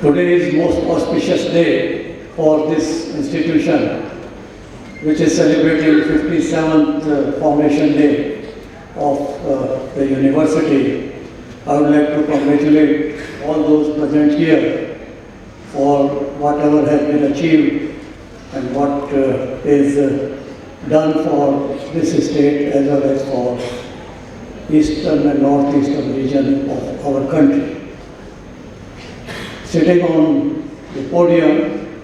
Today is most auspicious day for this institution, which is celebrating 57th Foundation Day of the university. I would like to congratulate all those present here for whatever has been achieved and what is done for this state as well as for eastern and northeastern region of our country. Sitting on the podium,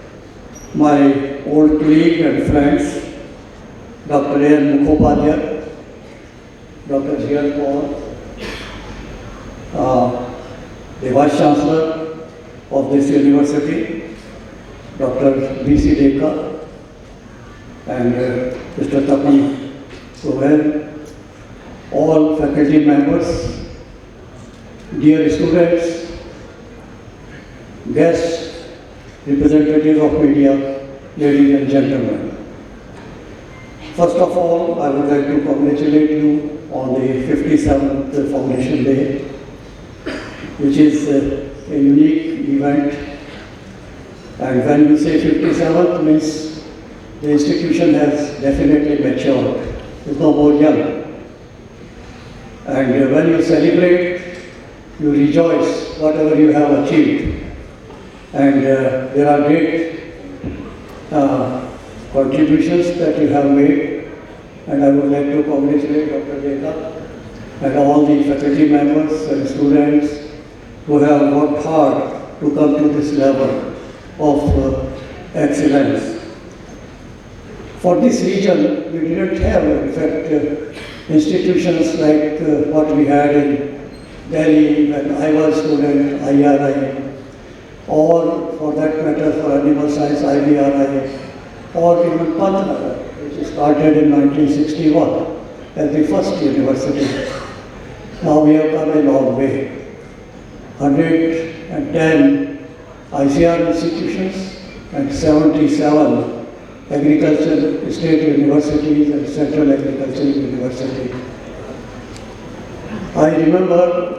my old colleague and friends, Dr. A. N. Mukhopadhyay, Dr. G. Paul, the Vice Chancellor of this university, Dr. B.C. Dekar, and Mr. Tapan Sohail, all faculty members, dear students, guests, representatives of media, ladies and gentlemen. First of all, I would like to congratulate you on the 57th Foundation Day, which is a unique event. And when you say 57th, means the institution has definitely matured. It's no more young. And when you celebrate, you rejoice whatever you have achieved. And there are great contributions that you have made, and I would like to congratulate Dr. Dekar and all the faculty members and students who have worked hard to come to this level of excellence. For this region, we didn't have, in fact, institutions like what we had in Delhi when I was a student, IRI, or for that matter for animal science, IVRI, or even Pantnagar, which started in 1961 as the first university. Now we have come a long way. 110 ICR institutions and 77 agricultural state universities and central agricultural university. I remember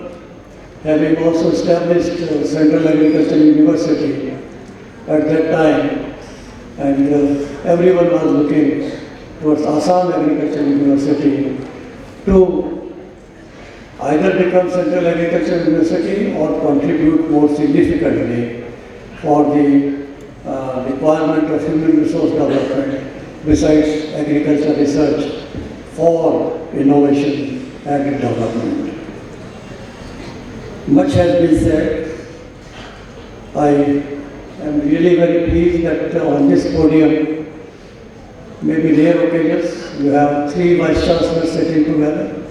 having also established Central Agricultural University at that time, and everyone was looking towards Assam Agricultural University to either become Central Agricultural University or contribute more significantly for the requirement of human resource development besides agricultural research for innovation and development. Much has been said. I am really very pleased that on this podium, maybe rare occasions, you have three vice chancellors sitting together.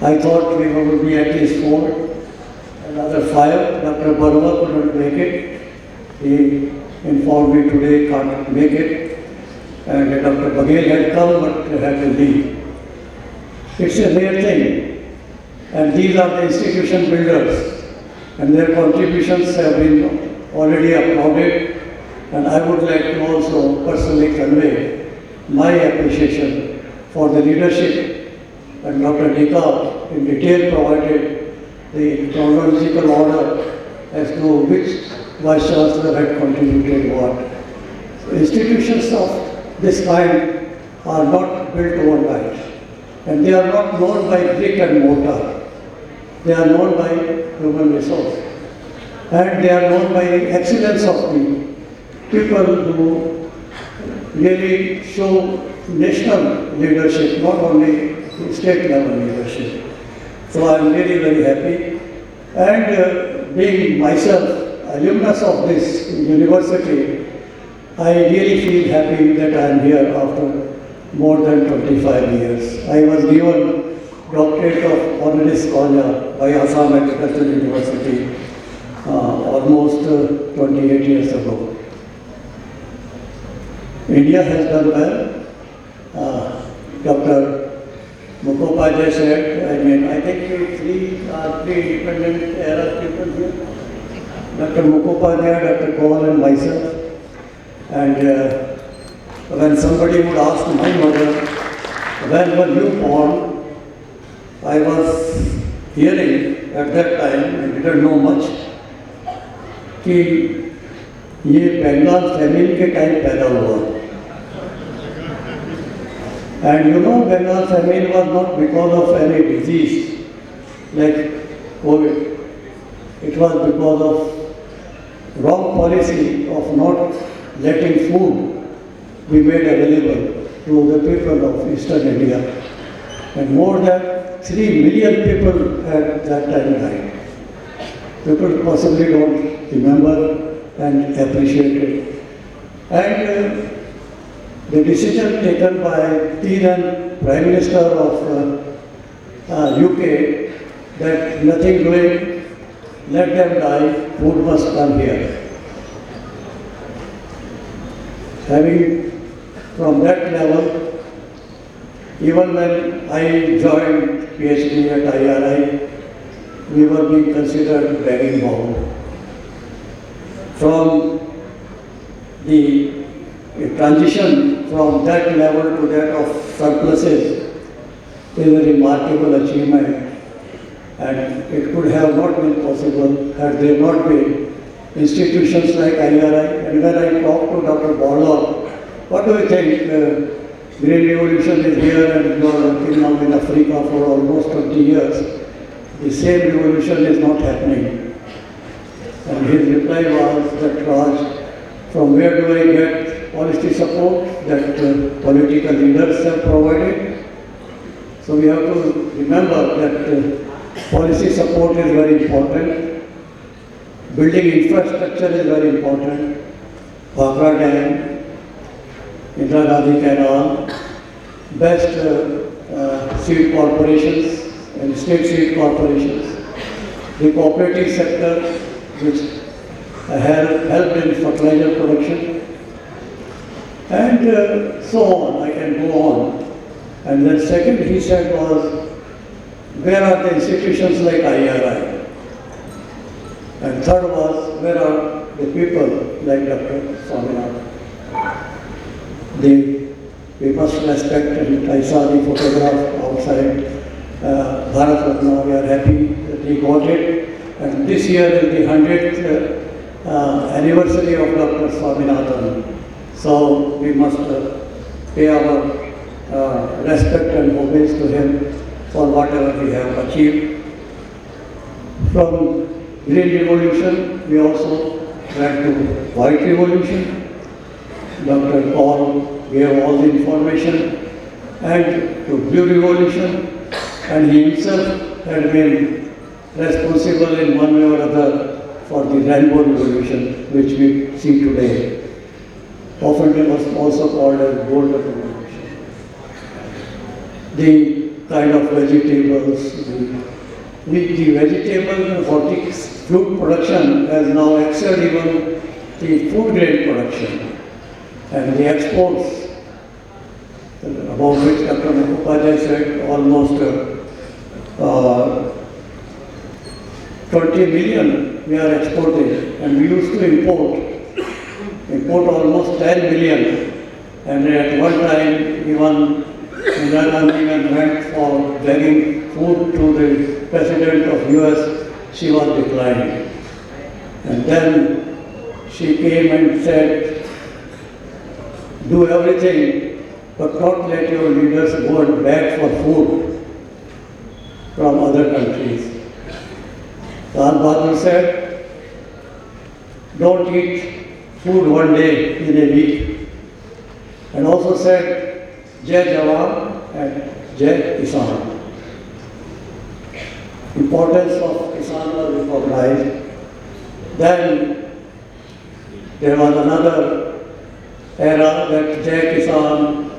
I thought we would be at least four, another five. Dr. Paroda couldn't make it. He informed me today can't make it. And Dr. Baghel had come but had to leave. It's a rare thing. And these are the institution builders, and their contributions have been already applauded. And I would like to also personally convey my appreciation for the leadership, and Dr. Dekar in detail provided the chronological order as to which Vice Chancellor had contributed what. So institutions of this kind are not built overnight, and they are not known by brick and mortar. They are known by human resource, and they are known by excellence of the people who really show national leadership, not only state level leadership. So I am really very happy, and being myself alumnus of this university, I really feel happy that I am here after more than 25 years. I was given Doctorate of Honoris Causa by Assam Agricultural University almost 28 years ago. India has done well. Dr. Mukhopadhyay said, I think we three independent era people here. Dr. Mukhopadhyay, Dr. Paul and myself. And when somebody would ask my mother, when were you born? I was hearing at that time, I didn't know much, कि ये Bengal family के time पैदा हुआ। And you know, Bengal famine was not because of any disease like COVID. It was because of wrong policy of not letting food be made available to the people of Eastern India. And more than 3 million people at that time died. People possibly don't remember and appreciate it. And the decision taken by the then Prime Minister of UK that nothing doing, let them die, food must come here. Having from that level, even when I joined PhD at IRI, we were being considered begging bowl. From the transition from that level to that of surpluses is a remarkable achievement, and it could have not been possible had there not been institutions like IRI. And when I talked to Dr. Borlaug, what do you think? Green Revolution is here and you are working now in Africa for almost 20 years. The same revolution is not happening. And his reply was that, Raj, from where do I get policy support that political leaders have provided? So we have to remember that policy support is very important. Building infrastructure is very important. Bhakra Dam, Indira Gandhi Canal, best seed corporations and state seed corporations, the cooperative sector which helped in fertilizer production, and so on. I can go on. And then second he said was, where are the institutions like IRI? And third was, where are the people like Dr. Swaminathan? We must respect, and I saw the photograph outside Bharat Ratna. We are happy that he got it. And this year is the 100th anniversary of Dr. Swaminathan. So we must pay our respect and homage to him for whatever we have achieved. From Green Revolution, we also went to White Revolution. Dr. Paul gave all the information, and to Blue Revolution, and he himself had been responsible in one way or other for the Rainbow Revolution, which we see today. Often it was also called as Golden Revolution. The kind of vegetables, the vegetable fruit production has now excelled even the food grade production. And the exports, about which Dr. Mukhopadhyay said, almost 20 million we are exporting, and we used to import almost 10 million. And at one time, even Indira Gandhi went for begging food to the President of US, she was declining. And then she came and said, do everything, but not let your leaders go and beg for food from other countries. Lal Bahadur said, don't eat food one day in a week. And also said, Jai Jawan and Jai Kisan. Importance of Kisan was recognized. Then there was another era that Jai Kisan,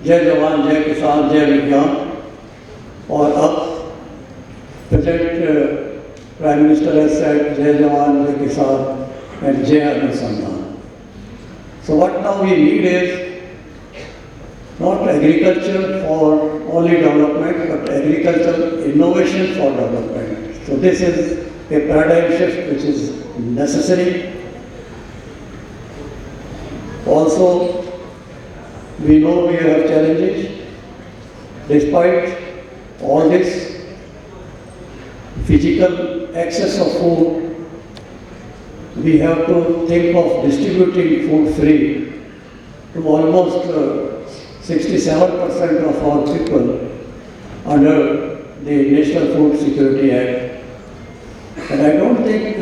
Jai Jawan, Jai Kisan, Jai Vigyan, or up. Present Prime Minister has said Jai Jawan, Jai Kisan, and Jai Anusandhan. So what now we need is not agriculture for only development, but agricultural innovation for development. So this is a paradigm shift which is necessary. Also, we know we have challenges. Despite all this physical access of food, we have to think of distributing food free to almost 67% of our people under the National Food Security Act. And I don't think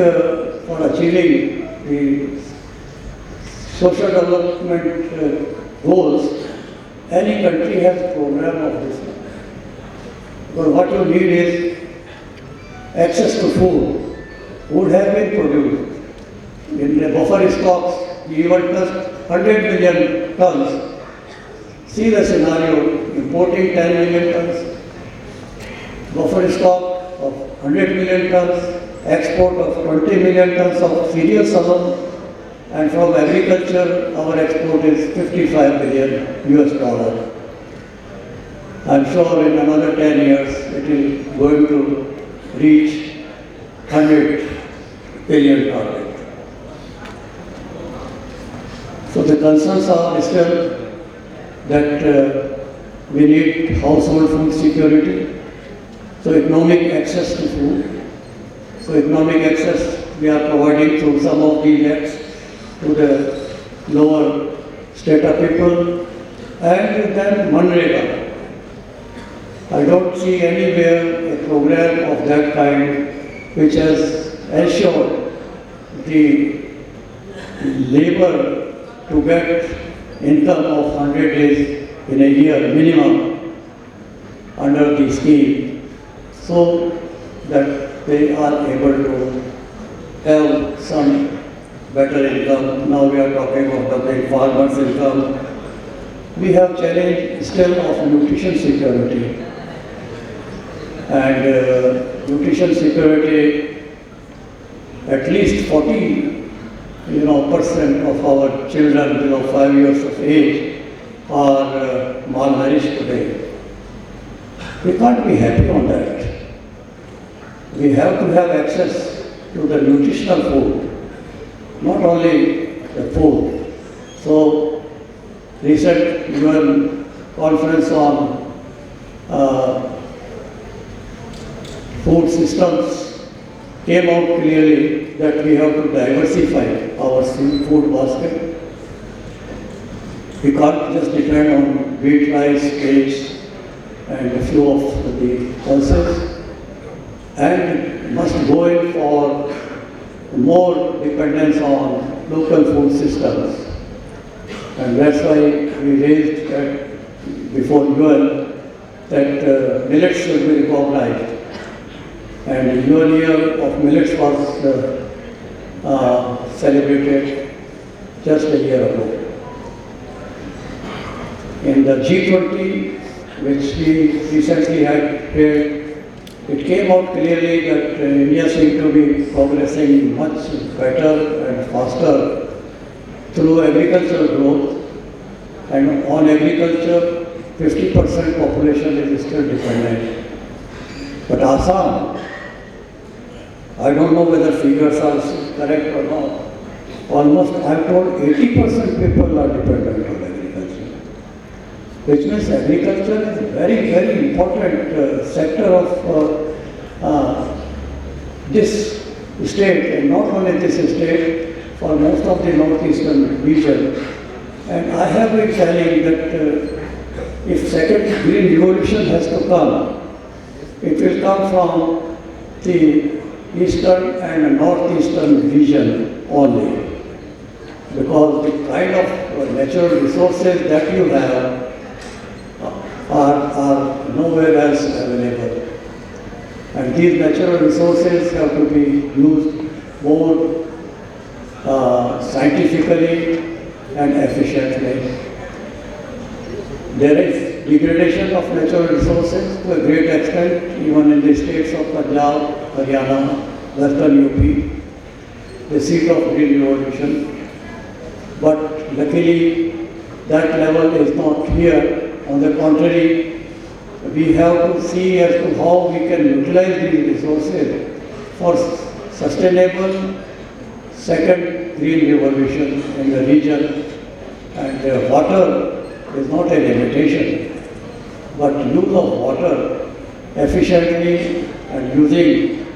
for achieving the social development goals, any country has a program of this. But what you need is access to food. Food has been produced. In the buffer stocks, we even touched 100 million tons. See the scenario, importing 10 million tons, buffer stock of 100 million tons, export of 20 million tons of cereals alone, and from agriculture, our export is 55 billion US dollar. I'm sure in another 10 years, it is going to reach 100 billion target. So the concerns are still that we need household food security, so economic access to food. So economic access we are providing through some of these acts to the lower strata people, and then Manrega. I don't see anywhere a program of that kind which has ensured the labor to get income of 100 days in a year minimum under the scheme, so that they are able to have some better income. Now we are talking of the farmers' income. We have challenge still of nutrition security. And nutrition security, at least 40% of our children below 5 years of age are malnourished today. We can't be happy on that. We have to have access to the nutritional food, not only the food. So, recent UN conference on food systems came out clearly that we have to diversify our food basket. We can't just depend on wheat, rice, maize, and a few of the pulses, and must go in for more dependence on local food systems. And that's why we raised before UN that millets should be recognized. And the UN year of millets was celebrated just a year ago. In the G20, which we recently had held, it came out clearly that India seemed to be progressing much better and faster through agricultural growth. And on agriculture, 50% population is still dependent. But Assam, I don't know whether figures are correct or not, almost I'm told 80% people are dependent on agriculture. Which means agriculture is a very, very important sector of this state, and not only this state, for most of the northeastern region. And I have been telling that if second green revolution has to come, it will come from the eastern and northeastern region only, because the kind of natural resources that you have are nowhere else available. And these natural resources have to be used more scientifically and efficiently. There is degradation of natural resources to a great extent, even in the states of Punjab, Haryana, Western UP, the seat of green revolution. But luckily, that level is not here. On the contrary, we have to see as to how we can utilize these resources for sustainable second green revolution in the region. And water is not a limitation, but use of water efficiently and using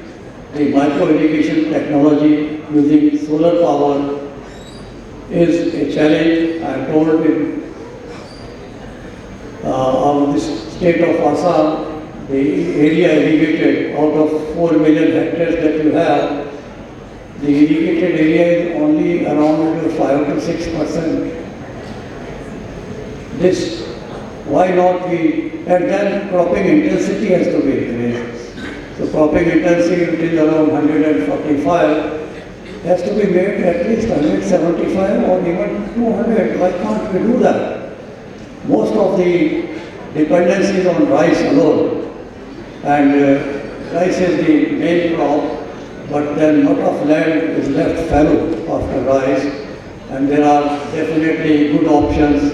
the micro irrigation technology using solar power is a challenge. I am told in of this state of Assam, the area irrigated out of 4 million hectares that you have, the irrigated area is only around 5 to 6%. This, why not we, and then cropping intensity has to be increased. So cropping intensity, which is around 145, has to be made at least 175 or even 200. Why can't we do that? Most of the dependency is on rice alone, and rice is the main crop, but then lot of land is left fallow after rice, and there are definitely good options,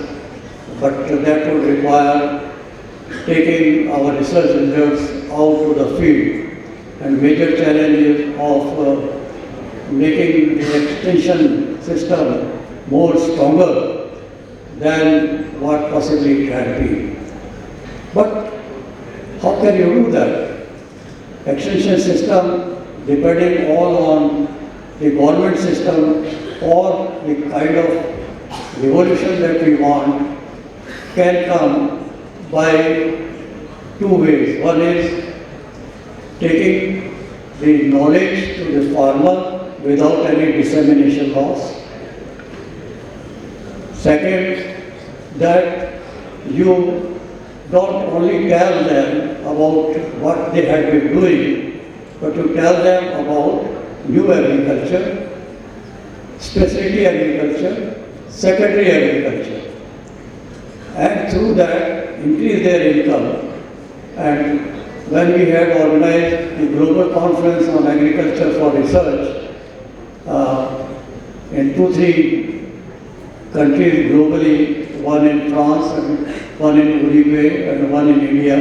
but that would require taking our research results out to the field, and major challenge is of making the extension system more stronger than what possibly it can be. But how can you do that? Extension system, depending all on the government system or the kind of revolution that we want, can come by two ways. One is taking the knowledge to the farmer without any dissemination loss. Second, that you don't only tell them about what they have been doing, but you tell them about new agriculture, specialty agriculture, secondary agriculture, and through that increase their income. And when we had organized the global conference on agriculture for research in 2-3 countries globally, one in France, and one in Uruguay, and one in India,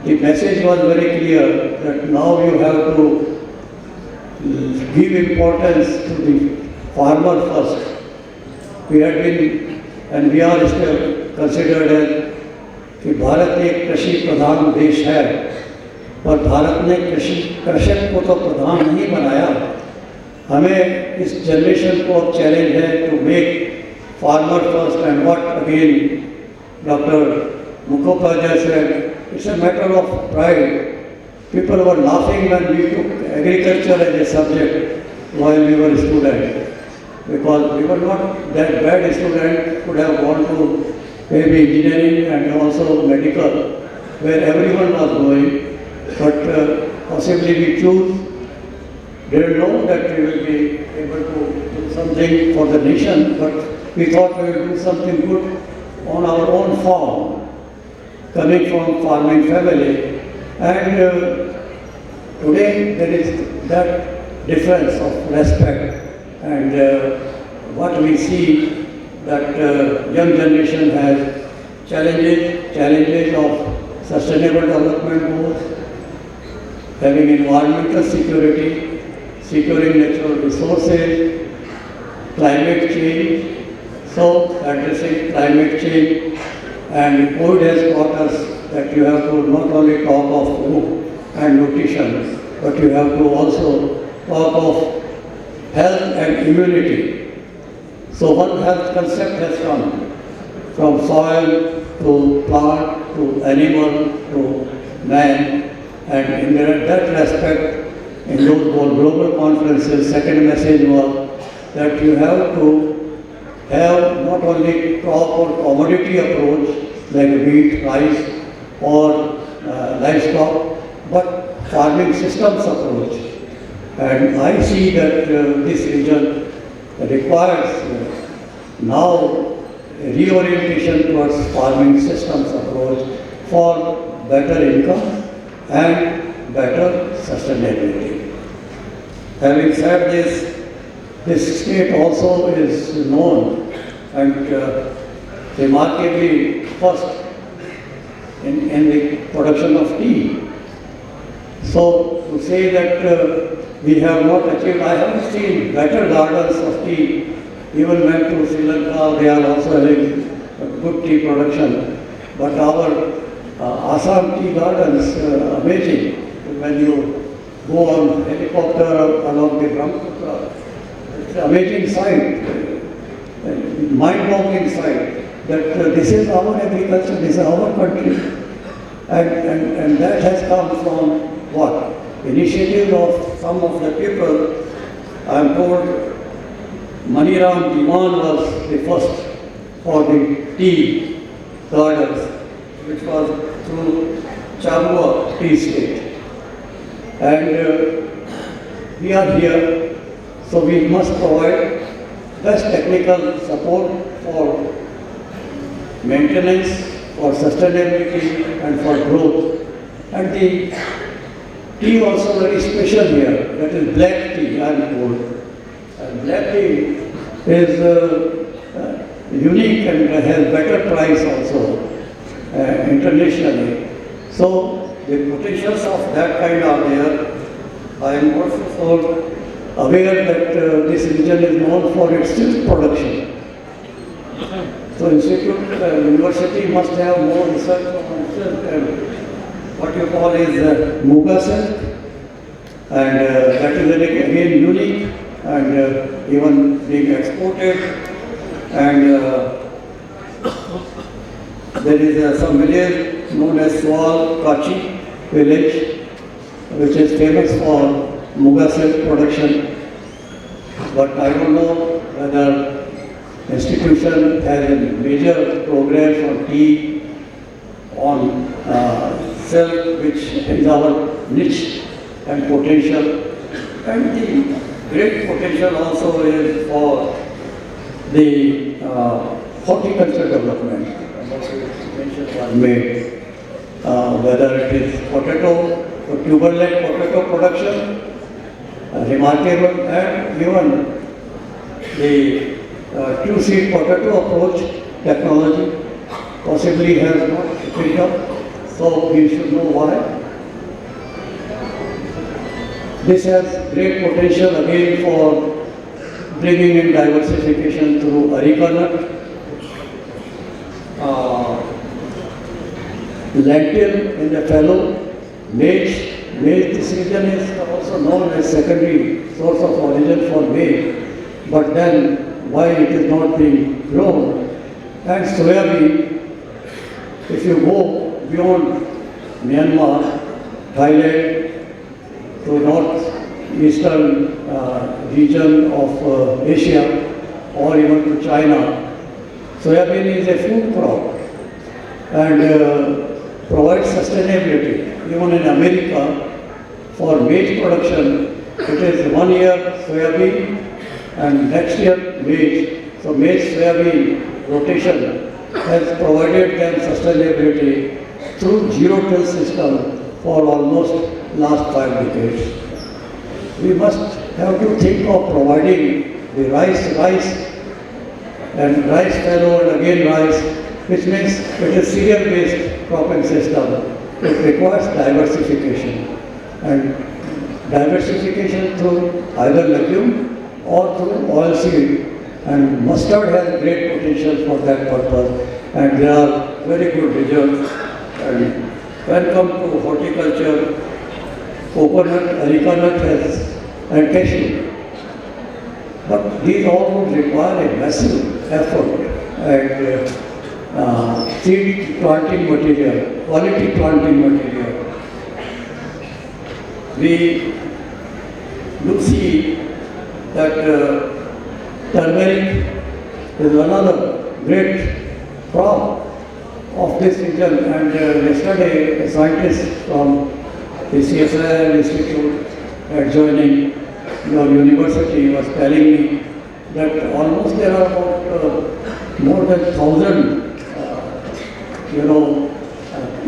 the message was very clear that now you have to give importance to the farmer first. We had been, and we are still considered as कि भारत एक कृषि प्रधान देश है, पर भारत ने कृषक को तो प्रधान नहीं बनाया. हमें इस जनरेशन को अब चैलेंज है to make farmer first, and what again Dr. Mukhopadhyay said, it's a matter of pride. People were laughing when we took agriculture as a subject while we were students, because we were not that bad students, could have gone to maybe engineering and also medical, where everyone was going, but possibly we choose, didn't know that we will be able to do something for the nation, but we thought we would do something good on our own farm, coming from farming family. And today there is that difference of respect, and what we see that young generation has challenges of sustainable development goals, having environmental security, securing natural resources, climate change. So addressing climate change, and COVID has taught us that you have to not only talk of food and nutrition, but you have to also talk of health and immunity. So one health concept has come from soil to plant to animal to man, and in that respect, in those global conferences, second message was that you have to have not only crop or commodity approach like wheat, rice or livestock, but farming systems approach. And I see that this region requires now a reorientation towards farming systems approach for better income and better sustainability. Having said this, this state also is known and remarkably first in the production of tea. So to say that we have not achieved, I haven't seen better gardens of tea. Even went to Sri Lanka, they are also having good tea production. But our Assam tea gardens, amazing when you go on helicopter along the Brahmaputra. It's an amazing sight, mind-boggling sight that this is our agriculture, this is our country. And that has come from what? Initiative of some of the people. I am told Maniram Diwan was the first for the tea gardens, which was through Chabua tea state. And we are here, so we must provide best technical support for maintenance, for sustainability and for growth. And the tea also very special here, that is black tea, I am told. And black tea is unique and has better price also internationally. So the potentials of that kind are there. I am also aware that this region is known for its silk production. So university must have more research on silk and what you call is Muga silk, and that is again unique and even being exported. And there is some village known as Swal Kachi village, which is famous for Muga silk production. But I don't know whether institution has a major program on tea, on silk, which is our niche and potential. And the great potential also is for the horticulture development. Mentions are made, whether it is potato, tuber-led potato production, remarkable, and even the two-seed potato approach technology possibly has not picked up, so we should know why. This has great potential again for bringing in diversification through areca nut, lentil in the fallow, maize. Maize, this region is also known as secondary source of origin for maize, but then why it is not being grown? And soybean, if you go beyond Myanmar, Thailand, to northeastern region of Asia, or even to China, soybean is a food crop and provides sustainability. Even in America, for maize production, it is 1 year soybean and next year maize. So maize soybean rotation has provided them sustainability through zero-till system for almost last 5 decades. We must have to think of providing the rice and rice fallow and again rice, which means it is cereal-based cropping system. It requires diversification, and diversification through either legume or through oilseed, and mustard has great potential for that purpose, and there are very good results. And when come to horticulture, coconut, areca nut and cashew. But these all would require a massive effort and seed planting material, quality planting material. We do see that turmeric is another great crop of this region, and yesterday a scientist from the CSIR Institute adjoining your university was telling me that almost there are about more than 1,000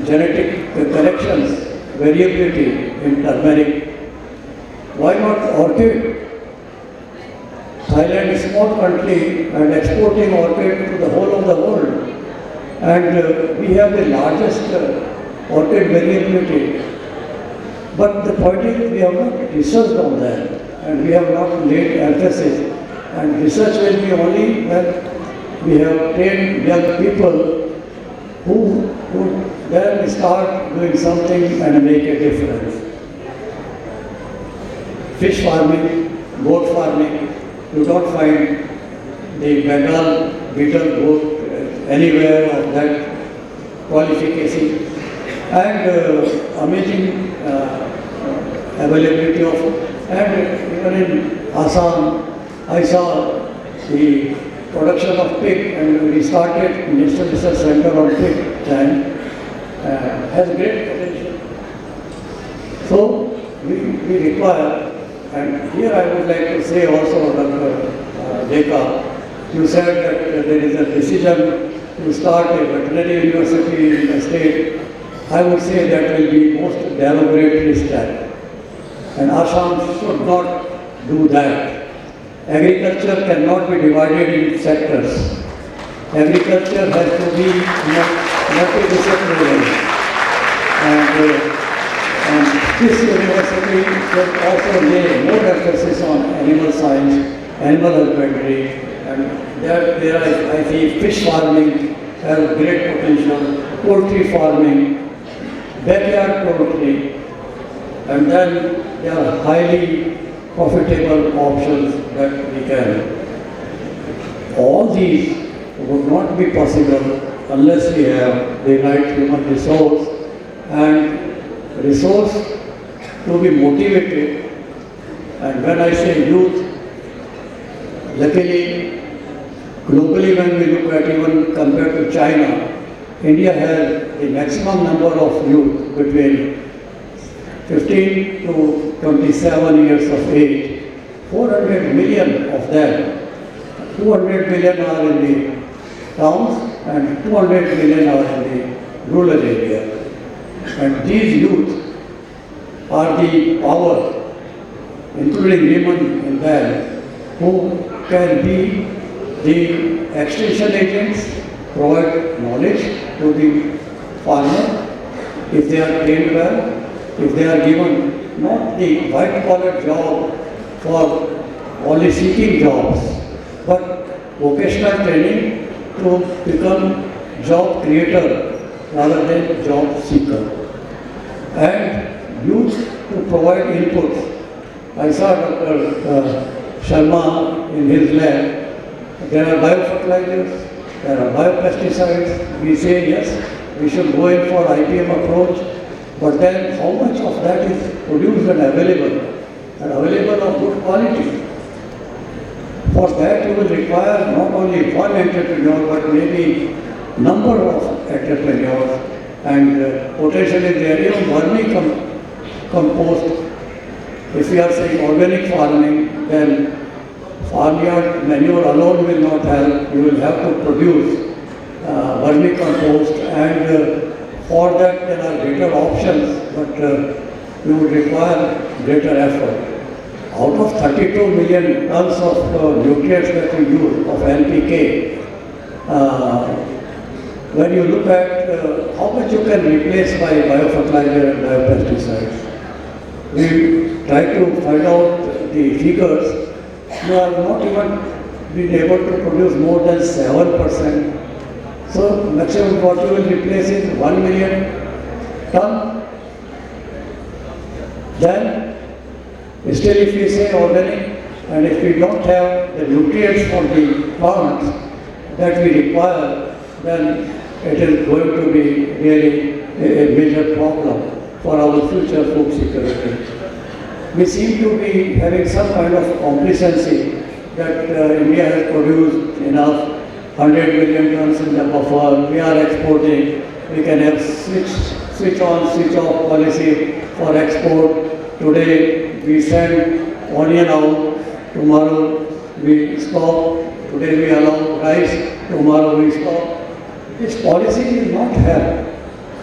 genetic corrections, variability in turmeric. Why not orchid? Thailand is a small country and exporting orchid to the whole of the world. And we have the largest orchid variability. But the point is we have not researched on that and we have not laid emphasis. And research will be only when we have trained young people who would then start doing something and make a difference. fish farming, goat farming. You don't find the Bengal beetle goat anywhere of that qualification. And amazing availability of, and even in Assam, I saw the production of pig, and we started National Research Center on pig, and has great potential. So we require, and here I would like to say also, Dr. Dekha, you said that there is a decision to start a veterinary university in the state. I would say that will be most deliberately step. And Assam should not do that. Agriculture cannot be divided in sectors. Agriculture has to be multidisciplinary. And this university should also lay more emphasis on animal science, animal husbandry, and there I see fish farming has great potential, poultry farming, backyard poultry, and then there are highly profitable options that we can. All these would not be possible unless we have the right human resource and resource to be motivated. And when I say youth, luckily, globally when we look at, even compared to China, India has the maximum number of youth between 15 to 27 years of age. 400 million of them. 200 million are in the towns and 200 million are in the rural area. And these youth are the power, including women in them, who can be the extension agents, provide knowledge to the farmer if they are trained well, if they are given not the white collar job for only seeking jobs, but vocational training to become job creator rather than job seeker. And youth to provide inputs. I saw Dr. Sharma in his lab. There are biofertilizers, there are biopesticides. We say yes, we should go in for IPM approach, but then how much of that is produced and available of good quality? For that you will require not only one entrepreneur, but maybe number of entrepreneurs, and potentially there is vermicompost. If we are saying organic farming, then farmyard manure alone will not help. You will have to produce vermicompost, and for that there are greater options, but you would require greater effort. Out of 32 million tons of nutrients that we use, of NPK, when you look at how much you can replace by biofertilizer and biopesticides, we try to find out the figures. You have not even been able to produce more than 7%. So maximum what you will replace is 1 million ton. Then still if we say organic, and if we don't have the nutrients for the plants that we require, then it is going to be really a major problem for our future food security. We seem to be having some kind of complacency that India has produced enough, 100 million tons in the buffer, we are exporting, we can have switch on, switch off policy for export. Today we send onion out, tomorrow we stop, today we allow rice, tomorrow we stop. This policy will not help.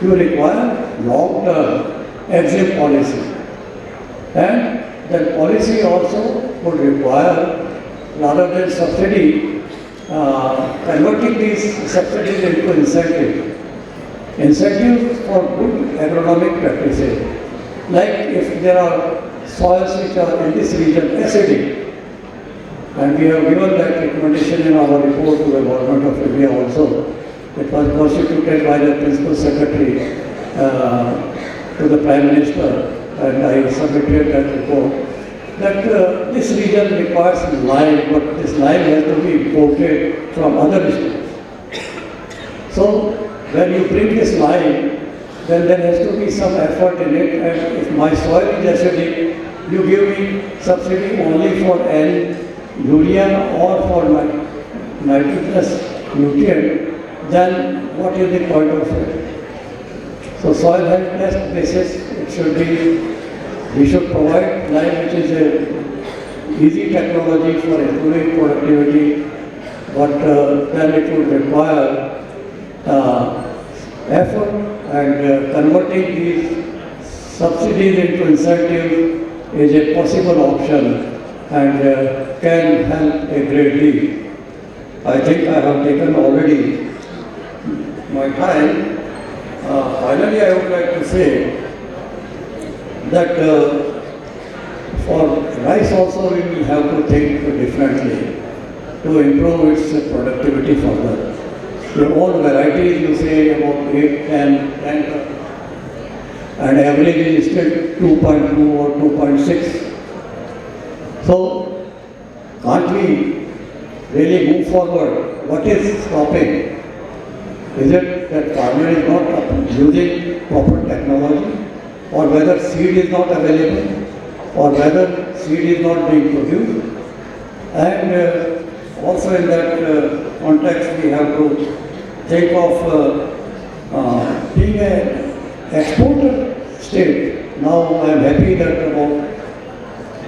You require long-term exit policy. And that policy also would require, rather than subsidy, converting these subsidies into incentive. Incentives for good agronomic practices. Like if there are soils which are in this region acidic, and we have given that recommendation in our report to the Government of India also. It was constituted by the Principal Secretary to the Prime Minister, and I submitted that report. that this region requires lime, but this lime has to be imported from other states. So when you bring this lime, then there has to be some effort in it, and if my soil is acidic, you give me subsidy only for N urea or for my nitrogenous nutrient, then what is the point of it? So soil health test basis, it should be, we should provide lime, which is a easy technology for improving productivity, but then it would require effort, and converting these subsidies into incentives is a possible option and can help a great deal. I think I have taken already my time. Finally, I would like to say that for rice also we will have to think differently to improve its productivity further. The old varieties you say about 8, 10, and average is still 2.2 or 2.6. So, can't we really move forward? What is stopping? Is it that farmer is not using proper technology, or whether seed is not available, or whether seed is not being produced? And also in that context, we have to think of being an exporter state. Now I am happy that about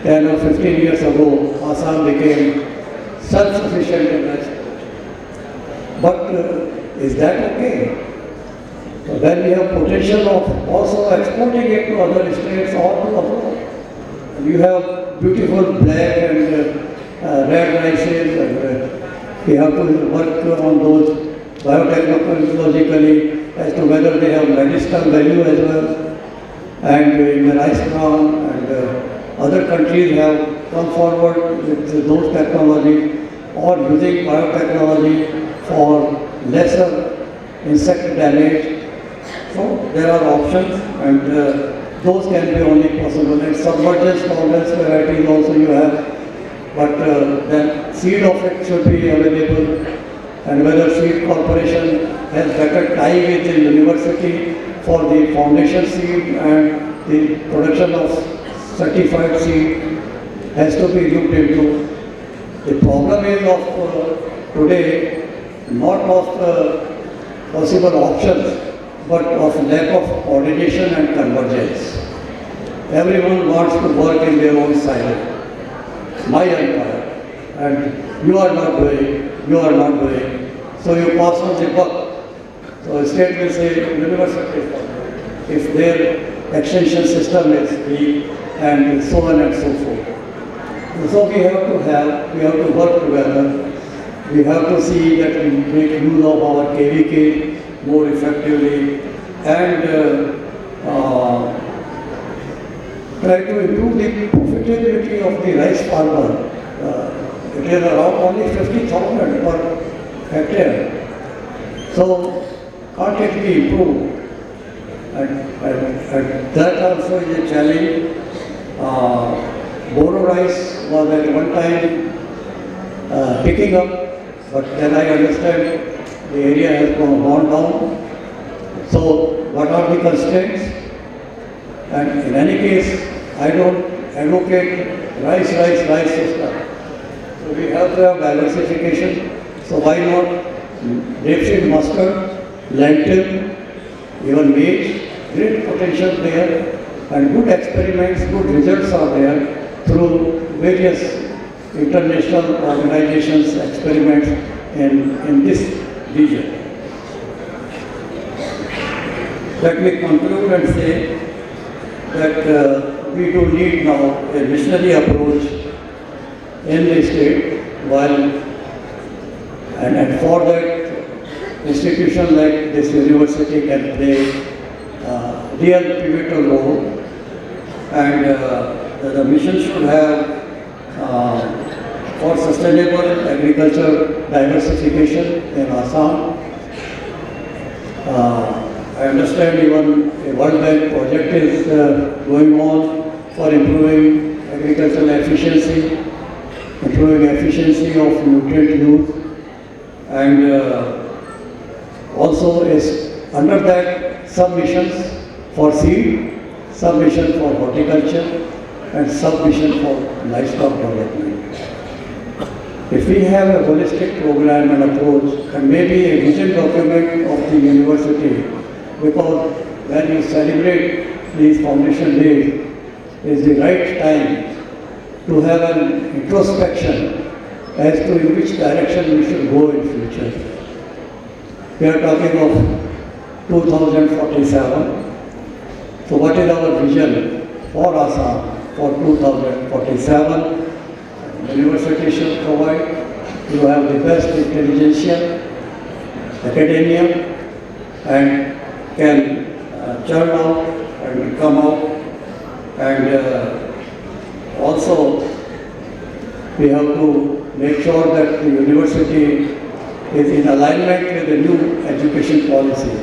10 or 15 years ago, Assam became self-sufficient in export. But is that okay? So then we have potential of also exporting it to other states or to abroad. You have beautiful black and red rices, and we have to work on those biotechnologically as to whether they have medicinal value as well. And in the rice bran and other countries have come forward with those technologies or using biotechnology for lesser insect damage. So there are options, and those can be only possible. And submergence tolerance varieties also you have, but then seed of it should be available. And whether Seed Corporation has better tie with the university for the foundation seed and the production of certified seed has to be looked into. The problem is of today, not of possible options, but of lack of coordination and convergence. Everyone wants to work in their own silo. My empire. And you are not doing, you are not doing. So you pass on the buck. So the state will say, university if their extension system is weak, and so on and so forth. So we have to work together. We have to see that we make use of our KVK more effectively and try to improve the profitability of the rice farmer. It is around only 50,000 per hectare. So can't it be improved? And that also is a challenge. Boro rice was at one time picking up, but then I understand the area has gone down. So what are the constraints? And in any case, I don't advocate rice system. So we have to have diversification. So why not rapeseed mustard, lentil, even maize, great potential there, and good experiments, good results are there through various international organizations' experiments in this region. Let me conclude and say that we do need now a missionary approach in the state, and for that, institutions like this university can play real pivotal role, and the mission should have for sustainable agriculture diversification in Assam. I understand even a World Bank project is going on for improving agricultural efficiency, improving efficiency of nutrient use, and also is under that sub-missions for seed, sub-mission for horticulture, and sub-mission for livestock development. If we have a holistic program and approach, and maybe a vision document of the university, because when you celebrate these foundation days, is the right time to have an introspection as to in which direction we should go in future. We are talking of 2047. So what is our vision for Assam for 2047? The university should provide, you have the best intelligentsia, academia, and can churn out and come out. And also we have to make sure that the university is in alignment with the new education policy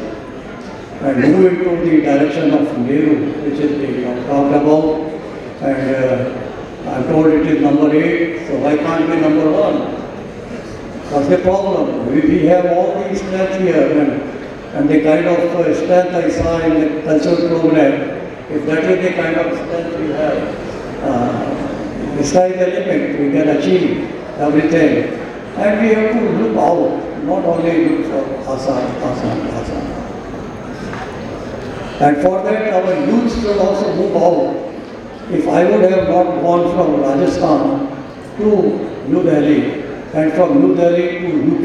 and move into the direction of Nehru, which is being talked about. And I'm told it is number 8, so why can't be number 1? What's the problem? We have all these strength here, and the kind of strength I saw in the cultural program, if that is the kind of strength we have, the sky is the limit, we can achieve everything. And we have to look out, not only look for Assam. And for that, our youth should also move out. If I would have not gone from Rajasthan to New Delhi and from New Delhi to UK,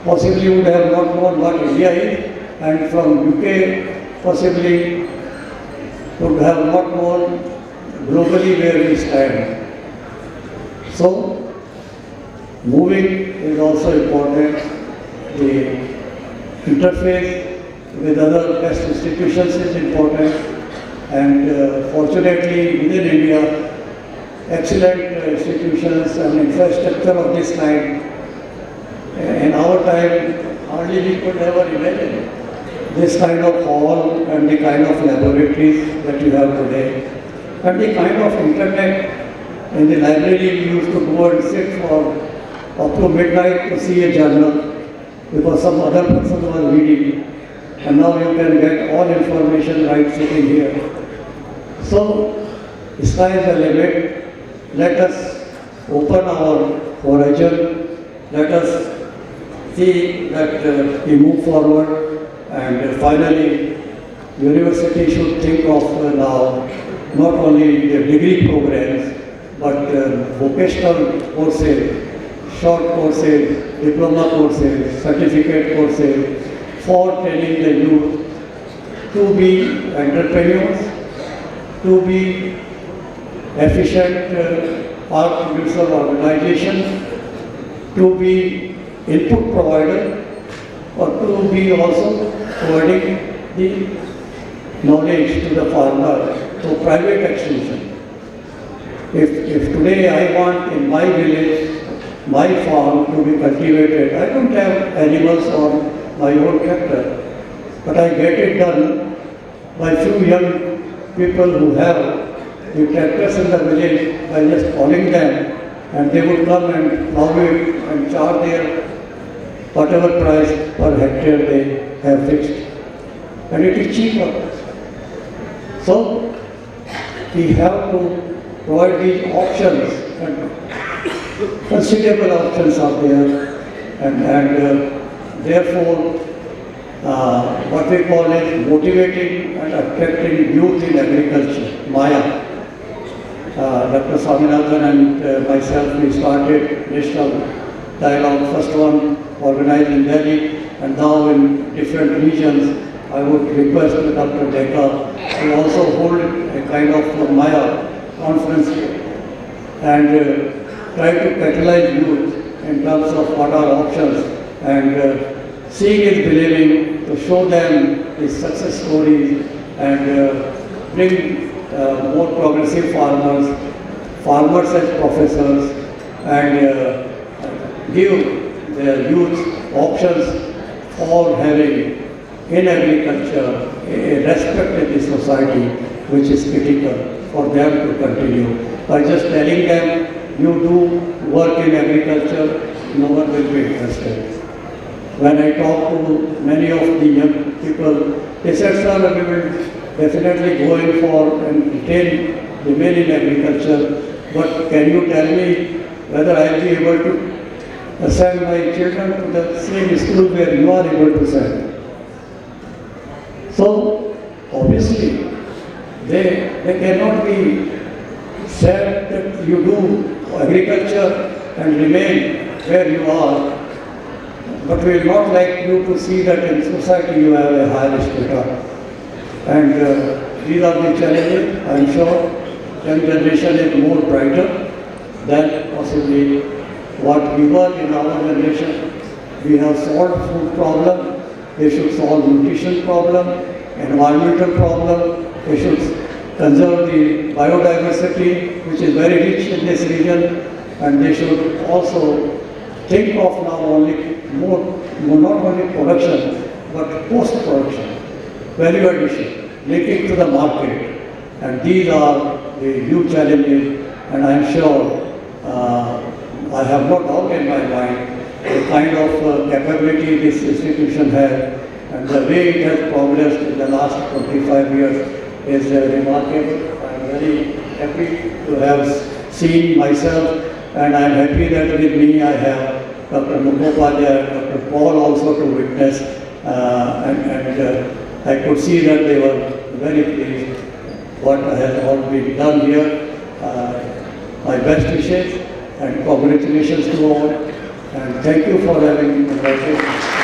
possibly would have not known what India is, and from UK possibly would have not known globally where we stand. So, moving is also important. The interface with other best institutions is important. And fortunately, within India, excellent institutions and infrastructure of this kind. In our time, hardly we could ever imagine this kind of hall and the kind of laboratories that you have today. And the kind of internet in the library we used to go and sit for up to midnight to see a journal because some other person was reading. And now you can get all information right sitting here. So, sky is the limit. Let us open our horizon. Let us see that we move forward. And finally, university should think of now not only the degree programs, but vocational courses, short courses, diploma courses, certificate courses, for training the youth to be entrepreneurs, to be efficient power producer organization, to be input provider, or to be also providing the knowledge to the farmer, to private extension. If today I want in my village, my farm to be cultivated, I don't have animals or my own tractor, but I get it done by few young people who have the tractors in the village by just calling them, and they would come and plow it and charge their whatever price per hectare they have fixed. And it is cheaper. So we have to provide these options, and considerable options are there, and therefore, what we call is motivating and attracting youth in agriculture, Maya. Dr. Swaminathan and myself, we started national dialogue, first one organized in Delhi, and now in different regions. I would request Dr. Dekha to also hold a kind of Maya conference and try to catalyze youth in terms of what are options, and seeing is believing, to show them the success stories and bring more progressive farmers as professors, and give their youth options for having in agriculture a respect in the society which is critical. for them to continue. By just telling them, you do work in agriculture, no one will be interested. When I talk to many of the young people, they said, sir, we will definitely go in for and remain in agriculture, but can you tell me whether I will be able to send my children to the same school where you are able to send? So, obviously, they cannot be said that you do agriculture and remain where you are, but we will not like you to see that in society you have a higher status. And these are the challenges. I am sure young generation is more brighter than possibly what we were in our generation. We have solved food problem, they should solve nutrition problem, environmental problem, they should conserve the biodiversity which is very rich in this region, and they should also think of now only not only production but post-production, value addition, linking to the market. And these are the new challenges, and I am sure, I have no doubt in my mind, the kind of capability this institution has and the way it has progressed in the last 25 years is remarkable. I am very happy to have seen myself, and I am happy that with me I have Dr. Mukhopadhyay and Dr. Paul also to witness, and I could see that they were very pleased what has all been done here. My best wishes and congratulations to all, and thank you for having invited me.